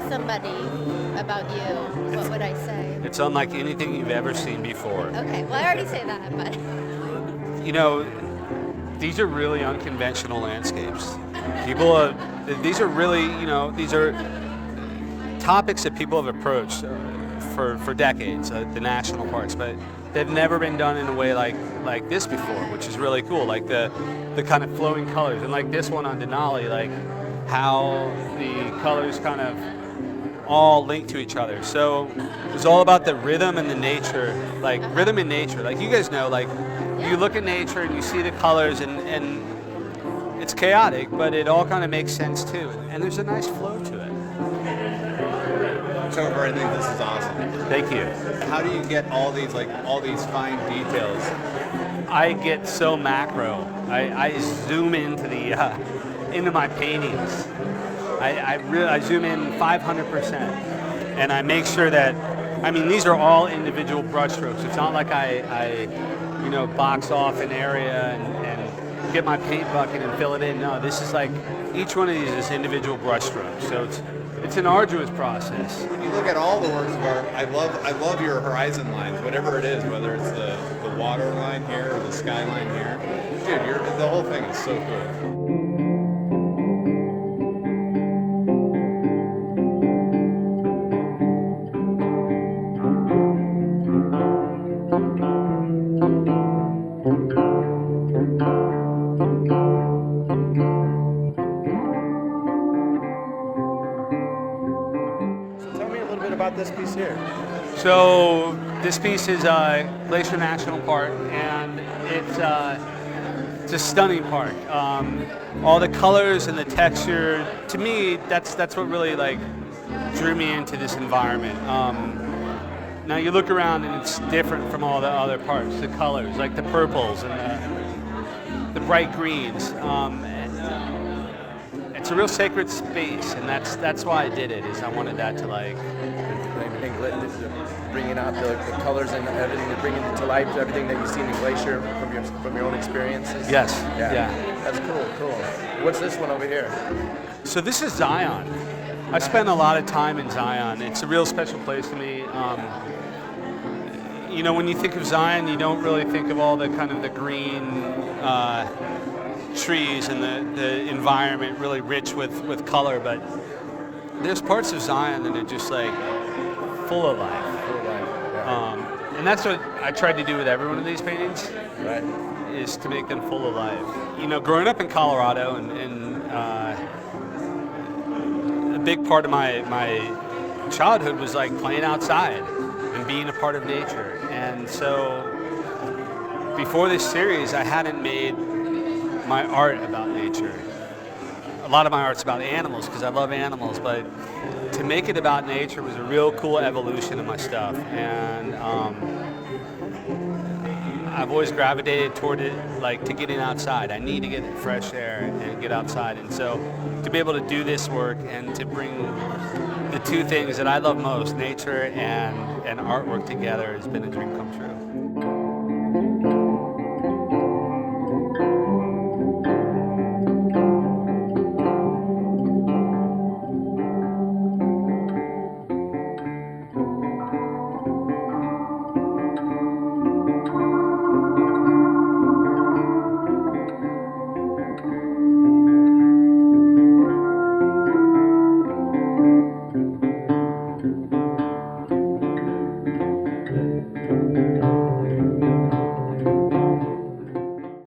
somebody about you, what would I say? It's unlike anything you've ever seen before. Okay, well, I already say that, but... You know, these are really unconventional landscapes. These are really, these are topics that people have approached for decades, the national parks, but they've never been done in a way like this before, which is really cool. Like the kind of flowing colors, and like this one on Denali, like how the colors kind of all link to each other. So it's all about the rhythm and the nature, like rhythm and nature. Like you guys know, like you look at nature and you see the colors and it's chaotic, but it all kind of makes sense too. And there's a nice flow to it. Topher, I think this is awesome. Thank you. How do you get all these fine details? I get so macro. I zoom into into my paintings. I zoom in 500%, and I make sure that, these are all individual brushstrokes. It's not like I box off an area and get my paint bucket and fill it in. No, this is like, each one of these is individual brushstrokes. So it's an arduous process. When you look at all the works of art, I love your horizon lines, whatever it is, whether it's the water line here or the skyline here. Dude, the whole thing is so cool. About this piece here. So this piece is Glacier National Park, and it's a stunning park. All the colors and the texture, to me, that's what really drew me into this environment. Now you look around and it's different from all the other parks. The colors, like the purples and the bright greens. It's a real sacred space, and that's why I did it. Is I wanted that to bringing out the colors and everything, to bring it to life, everything that you've seen in Glacier from your own experiences. Yes. Yeah. That's cool. What's this one over here? So this is Zion. I spent a lot of time in Zion. It's a real special place to me. When you think of Zion, you don't really think of all the kind of the green trees and the environment really rich with color, but there's parts of Zion that are just full of life. And that's what I tried to do with every one of these paintings, right? Is to make them full of life. Growing up in Colorado, and a big part of my childhood was playing outside and being a part of nature. And so before this series, I hadn't made my art about nature. A lot of my art's about animals because I love animals, but to make it about nature was a real cool evolution of my stuff. And I've always gravitated toward it, to getting outside. I need to get fresh air and get outside. And so to be able to do this work and to bring the two things that I love most, nature and artwork together, has been a dream come true.